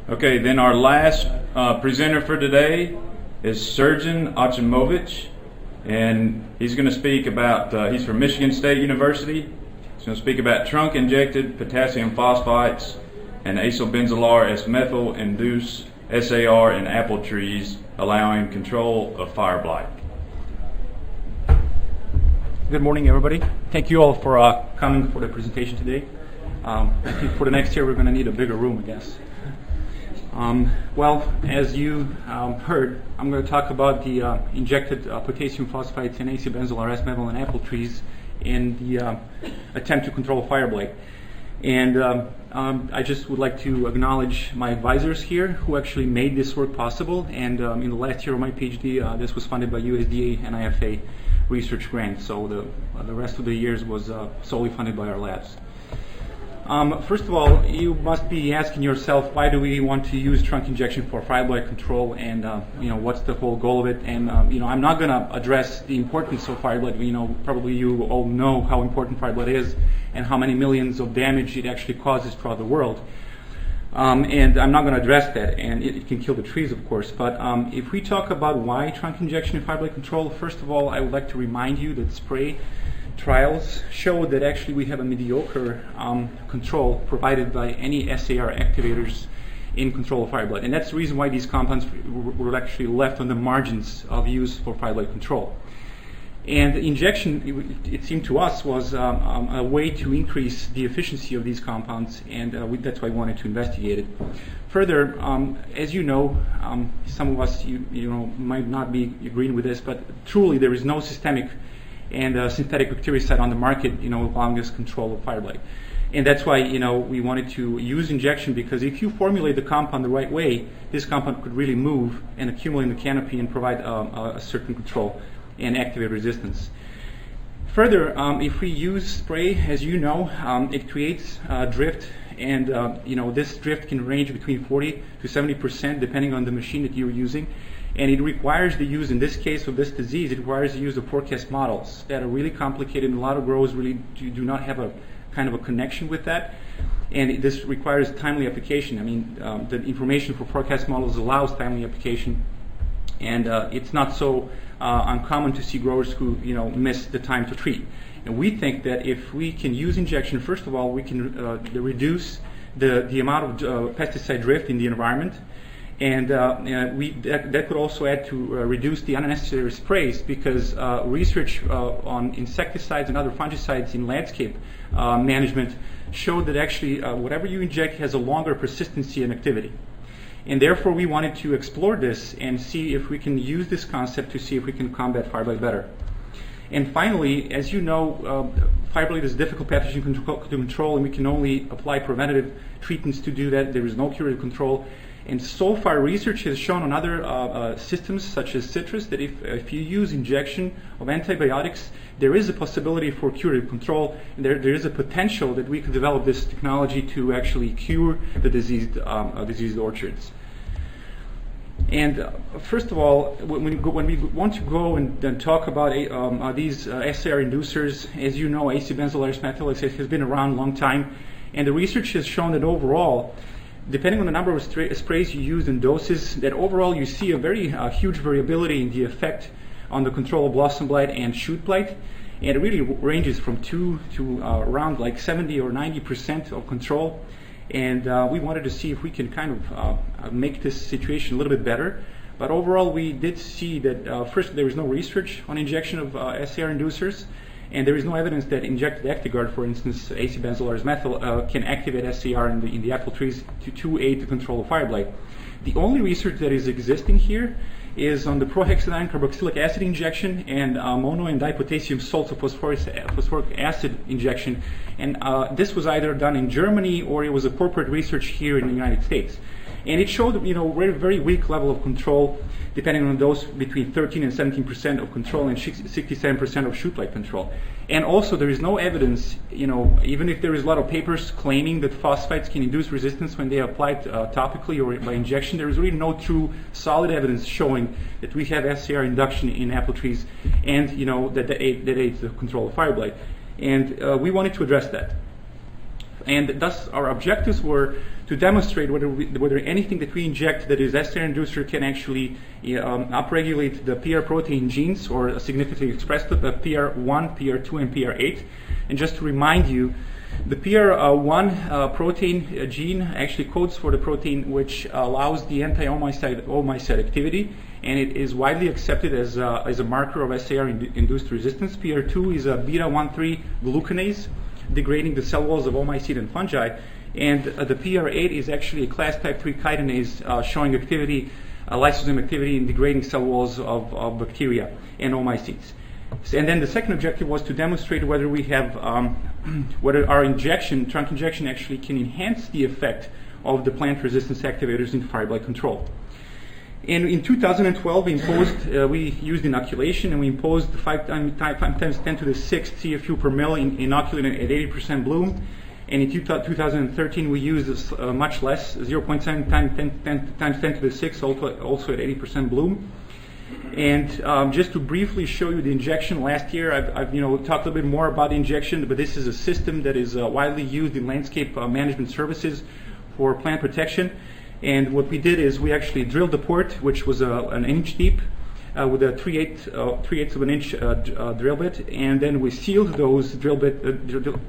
Okay, then our last presenter for today is Sergeant Achimovich, and he's going to speak about, he's from Michigan State University. He's going to speak about trunk-injected potassium phosphites and acibenzolar-S-methyl induce SAR in apple trees, allowing control of fire blight. Good morning, everybody. Thank you all for coming for the presentation today. I think for the next year we're going to need a bigger room, I guess. Well, as you heard, I'm going to talk about the injected potassium phosphites and acibenzolar-S-methyl in apple trees in the attempt to control fire blight. And I just would like to acknowledge my advisors here who actually made this work possible. And in the last year of my PhD, this was funded by USDA and IFA research grant. So the rest of the years was solely funded by our labs. First of all, you must be asking yourself, why do we want to use trunk injection for fire blight control, and what's the whole goal of it? And I'm not going to address the importance of fire blight. Probably you all know how important fire blight is and how many millions of damage it actually causes throughout the world. And I'm not going to address that, and it can kill the trees, of course. But if we talk about why trunk injection in fire blight control, first of all, I would like to remind you that spray trials show that actually we have a mediocre control provided by any SAR activators in control of fire blight. And that's the reason why these compounds were actually left on the margins of use for fire blight control. And injection, it seemed to us, was a way to increase the efficiency of these compounds, and that's why we wanted to investigate it. Further, as you know, some of us might not be agreeing with this, but truly there is no systemic and synthetic bactericide on the market, allowing us control of fire blight. And that's why, we wanted to use injection, because if you formulate the compound the right way, this compound could really move and accumulate in the canopy and provide a certain control and activate resistance. Further, if we use spray, as you know, it creates drift, and this drift can range between 40 to 70% depending on the machine that you're using. And it requires the use, in this case of this disease, it requires the use of forecast models that are really complicated, and a lot of growers really do not have a kind of a connection with that. And this requires timely application. The information for forecast models allows timely application, and it's not so uncommon to see growers who miss the time to treat. And we think that if we can use injection, first of all, we can reduce the amount of pesticide drift in the environment. And that could also add to reduce the unnecessary sprays, because research on insecticides and other fungicides in landscape management showed that actually whatever you inject has a longer persistency and activity. And therefore we wanted to explore this and see if we can use this concept to see if we can combat fire blight better. And finally, as you know, fire blight is a difficult pathogen to control, and we can only apply preventative treatments to do that. There is no curative control. And so far, research has shown on other systems, such as citrus, that if you use injection of antibiotics, there is a possibility for curative control. And there is a potential that we could develop this technology to actually cure the diseased orchards. And first of all, when we want to go and talk about these SAR inducers, as you know, acibenzolar-S-methyl has been around a long time, and the research has shown that overall, depending on the number of sprays you use and doses, that overall you see a very huge variability in the effect on the control of blossom blight and shoot blight. And it really ranges from 2 to around like 70 or 90% of control. And we wanted to see if we can kind of make this situation a little bit better. But overall, we did see that first, there is no research on injection of SAR inducers. And there is no evidence that injected Actigard, for instance, acibenzolar-S-methyl, can activate SAR in the apple trees to aid the control of fire blight. The only research that is existing here is on the prohexidine carboxylic acid injection and mono and dipotassium sulfophosphoric acid injection. And this was either done in Germany or it was a corporate research here in the United States. And it showed, very weak level of control, depending on those between 13 and 17% of control and 67% of shoot blight control. And also, there is no evidence, even if there is a lot of papers claiming that phosphites can induce resistance when they are applied topically or by injection, there is really no true solid evidence showing that we have SAR induction in apple trees and, that aids the control of fire blight. And we wanted to address that. And thus our objectives were to demonstrate whether anything that we inject that is SAR inducer can actually upregulate the PR protein genes or significantly express the PR1, PR2, and PR8. And just to remind you, the PR1 protein gene actually codes for the protein which allows the anti-omicide activity, and it is widely accepted as a marker of SAR-induced resistance. PR2 is a beta-1,3 glucanase, degrading the cell walls of omicete and fungi, and the PR8 is actually a class type 3 chitinase showing activity, lysosome activity in degrading cell walls of bacteria and omicetes. And then the second objective was to demonstrate whether we have, whether our injection, trunk injection, actually can enhance the effect of the plant resistance activators in fire blight control. And in 2012, we used inoculation, and we imposed 5 times 10 to the 6th CFU per mil inoculation at 80% bloom. And in 2013, we used much less, 0.7 times 10 to the 6th, also at 80% bloom. And just to briefly show you the injection, last year I've talked a little bit more about the injection, but this is a system that is widely used in landscape management services for plant protection. And what we did is we actually drilled the port, which was an inch deep, with a 3/8 of an inch drill bit, and then we sealed those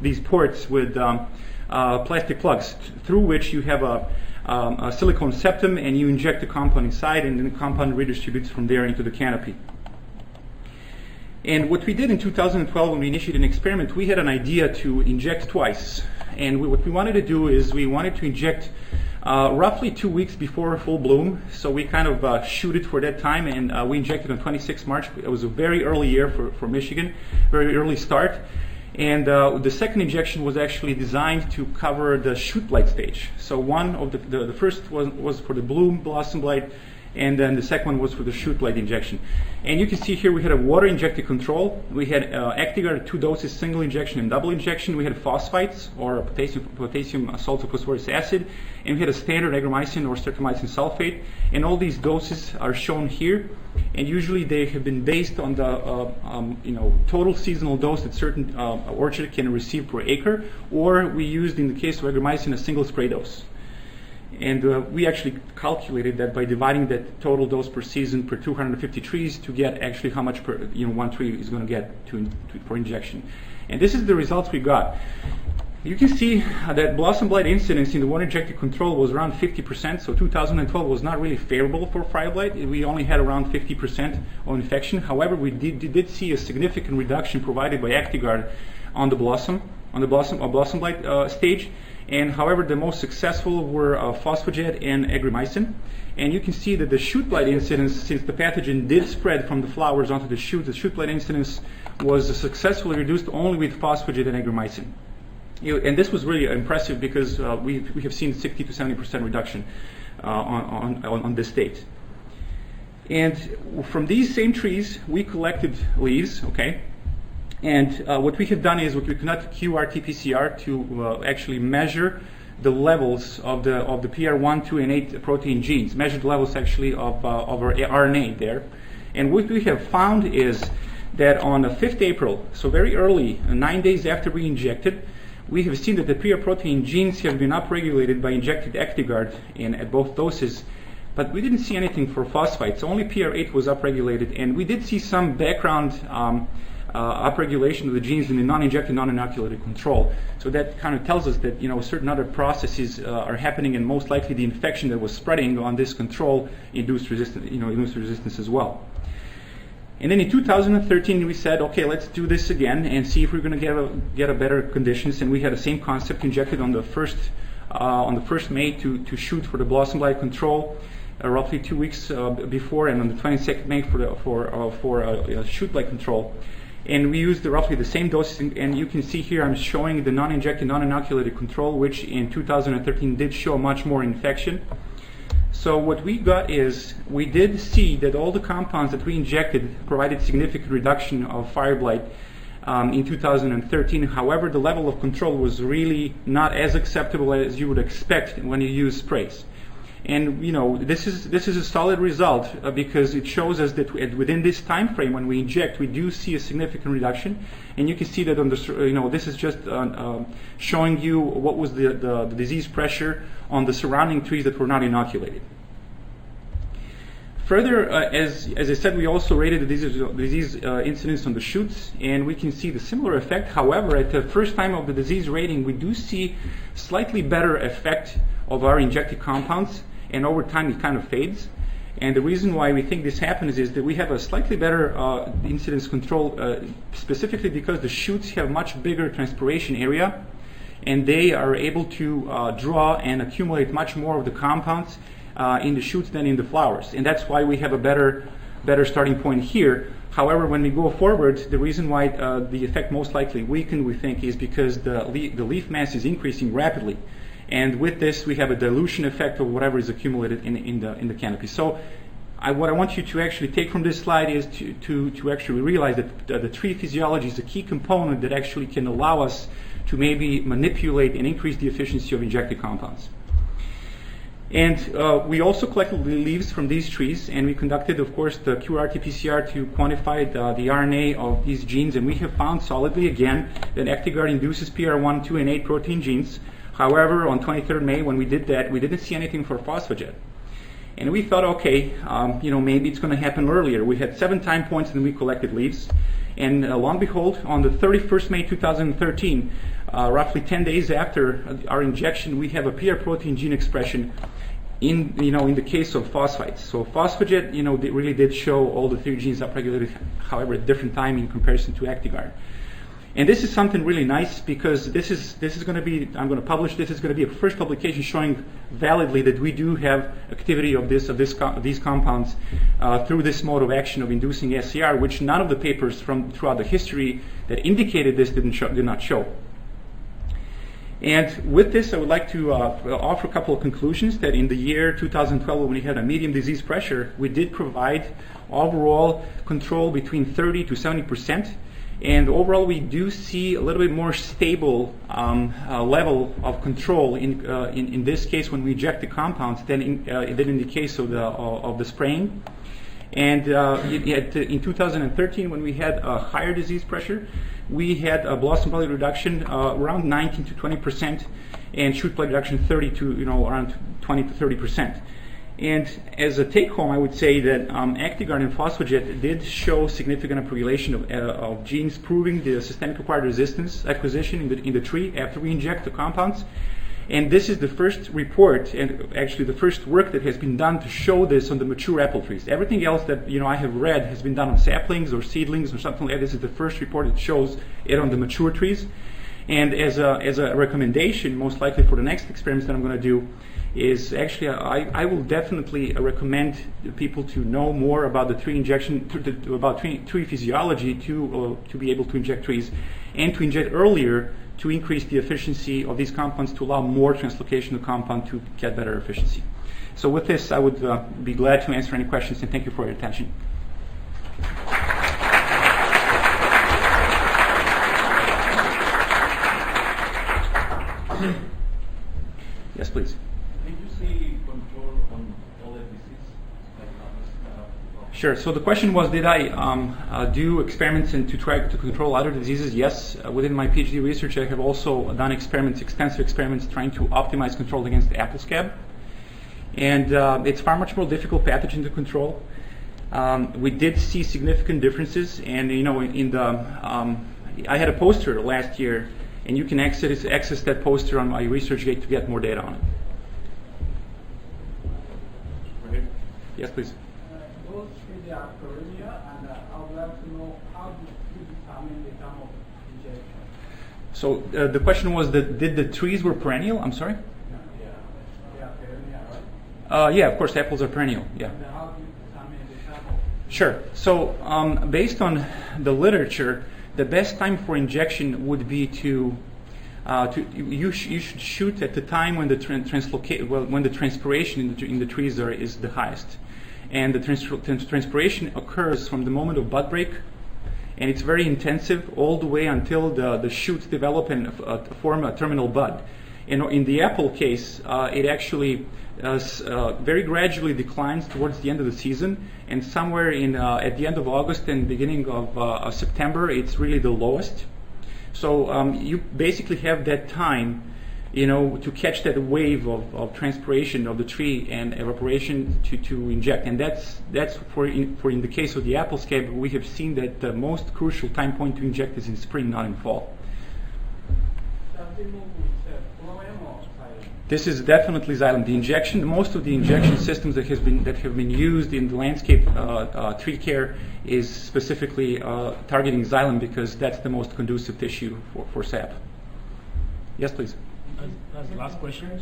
these ports with plastic plugs, through which you have a silicone septum, and you inject the compound inside, and then the compound redistributes from there into the canopy. And what we did in 2012 when we initiated an experiment, we had an idea to inject twice. And what we wanted to do is we wanted to inject roughly 2 weeks before full bloom. So we kind of shoot it for that time, and we injected on 26 March. It was a very early year for Michigan, very early start. And the second injection was actually designed to cover the shoot blight stage. So one of the first was for the bloom blossom blight, and then the second one was for the shoot blight injection. And you can see here we had a water injected control. We had Actigard 2 doses, single injection and double injection. We had phosphites, or potassium sulfophosphoric acid, and we had a standard agromycin or streptomycin sulfate. And all these doses are shown here. And usually they have been based on the total seasonal dose that certain orchard can receive per acre, or we used, in the case of agromycin, a single spray dose. And we actually calculated that by dividing that total dose per season per 250 trees to get actually how much per one tree is going to get for injection. And this is the results we got. You can see that blossom blight incidence in the water injected control was around 50%. So 2012 was not really favorable for fire blight. We only had around 50% of infection. However, we did see a significant reduction provided by Actigard on the blossom blight stage. And however, the most successful were phosphojet and agromycin. And you can see that the shoot blight incidence, since the pathogen did spread from the flowers onto the shoot blight incidence was successfully reduced only with phosphojet and agromycin. And this was really impressive because we have seen 60 to 70% reduction on this state. And from these same trees, we collected leaves, okay? And what we have done is we conducted qRT-PCR to actually measure the levels of the PR1, 2, and 8 protein genes, measured levels actually of our RNA there. And what we have found is that on the 5th April, so very early, 9 days after we injected, we have seen that the PR protein genes have been upregulated by injected Actigard at both doses, but we didn't see anything for phosphites. Only PR8 was upregulated, and we did see some background upregulation of the genes in the non-injected, non-inoculated control. So that kind of tells us that certain other processes are happening, and most likely the infection that was spreading on this control induced resistance as well. And then in 2013 we said, okay, let's do this again and see if we're going to get a better conditions. And we had the same concept injected on the 1st May to shoot for the blossom blight control, roughly 2 weeks before, and on the 22nd May for shoot blight control. And we used roughly the same doses, and you can see here I'm showing the non-injected, non-inoculated control, which in 2013 did show much more infection. So what we got is we did see that all the compounds that we injected provided significant reduction of fire blight in 2013. However, the level of control was really not as acceptable as you would expect when you use sprays. And this is a solid result because it shows us that within this time frame, when we inject, we do see a significant reduction. And you can see that on the this is just showing you what was the disease pressure on the surrounding trees that were not inoculated. Further, as I said, we also rated the disease incidence on the shoots, and we can see the similar effect. However, at the first time of the disease rating, we do see slightly better effect of our injected compounds, and over time it kind of fades. And the reason why we think this happens is that we have a slightly better incidence control, specifically because the shoots have much bigger transpiration area, and they are able to draw and accumulate much more of the compounds in the shoots than in the flowers. And that's why we have a better starting point here. However, when we go forward, the reason why the effect most likely weakened, we think, is because the leaf mass is increasing rapidly. And with this, we have a dilution effect of whatever is accumulated in the canopy. So what I want you to actually take from this slide is to actually realize that the tree physiology is a key component that actually can allow us to maybe manipulate and increase the efficiency of injected compounds. And we also collected leaves from these trees, and we conducted, of course, the qRT-PCR to quantify the RNA of these genes, and we have found solidly, again, that Actigard induces PR1, 2, and 8 protein genes. However, on 23rd May, when we did that, we didn't see anything for phosphaget. And we thought, okay, maybe it's going to happen earlier. We had 7 time points and we collected leaves. And lo and behold, on the 31st May 2013, roughly 10 days after our injection, we have a PR protein gene expression in the case of phosphites. So phosphaget, they really did show all the 3 genes upregulated, however, at different time in comparison to Actigard. And this is something really nice because this is going to be, I'm going to publish this, is going to be a first publication showing validly that we do have activity of these compounds through this mode of action of inducing SAR, which none of the papers from throughout the history that indicated this did not show. And with this, I would like to offer a couple of conclusions that in the year 2012, when we had a medium disease pressure, we did provide overall control between 30 to 70%. And overall, we do see a little bit more stable level of control in this case when we inject the compounds than in the case of the spraying. And in 2013, when we had a higher disease pressure, we had a blossom volume reduction around 19 to 20%, and shoot blight reduction 30 to around 20 to 30%. And as a take-home, I would say that Actigard and phosphaget did show significant upregulation of genes, proving the systemic acquired resistance acquisition in the tree after we inject the compounds. And this is the first report, and actually the first work that has been done to show this on the mature apple trees. Everything else that I have read has been done on saplings or seedlings or something like that. This is the first report that shows it on the mature trees. And as a recommendation, most likely for the next experiments that I'm going to do, is actually I will definitely recommend people to know more about the tree injection, about tree physiology to be able to inject trees, and to inject earlier to increase the efficiency of these compounds, to allow more translocation of compound to get better efficiency. So with this, I would be glad to answer any questions, and thank you for your attention. Yes, please. Did you see control on all the disease? Sure. So the question was, did I do experiments to try to control other diseases? Yes. Within my PhD research, I have also done extensive experiments trying to optimize control against apple scab. And it's far much more difficult pathogen to control. We did see significant differences. And, I had a poster last year, and you can access that poster on my ResearchGate to get more data on it. Right. Yes, please. Those trees are perennial, and I would like to know how you determine the time of injection. So the question was, did the trees were perennial? I'm sorry? Yeah, they are perennial, right? Yeah, of course, apples are perennial. Yeah. And how do you determine the time of Sure. So based on the literature, the best time for injection would be you should shoot at the time when the transpiration in the trees is the highest, and the transpiration occurs from the moment of bud break, and it's very intensive all the way until the shoots develop and form a terminal bud. In the apple case, it actually very gradually declines towards the end of the season, and somewhere at the end of August and beginning of September, it's really the lowest. So you basically have that time, to catch that wave of transpiration of the tree and evaporation to inject. And that's for in the case of the apple scab, we have seen that the most crucial time point to inject is in spring, not in fall. This is definitely xylem. Most of the injection systems that have been used in the landscape tree care is specifically targeting xylem because that's the most conducive tissue for sap. Yes, please. That's the last question.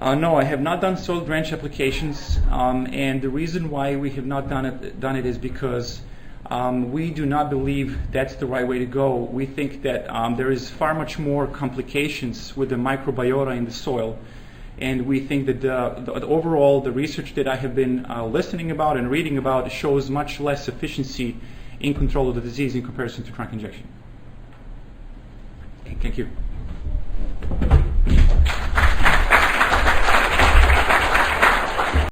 No, I have not done soil drench applications, and the reason why we have not done it is because we do not believe that's the right way to go. We think that there is far much more complications with the microbiota in the soil, and we think that overall the research that I have been listening about and reading about shows much less efficiency in control of the disease in comparison to trunk injection. Thank you.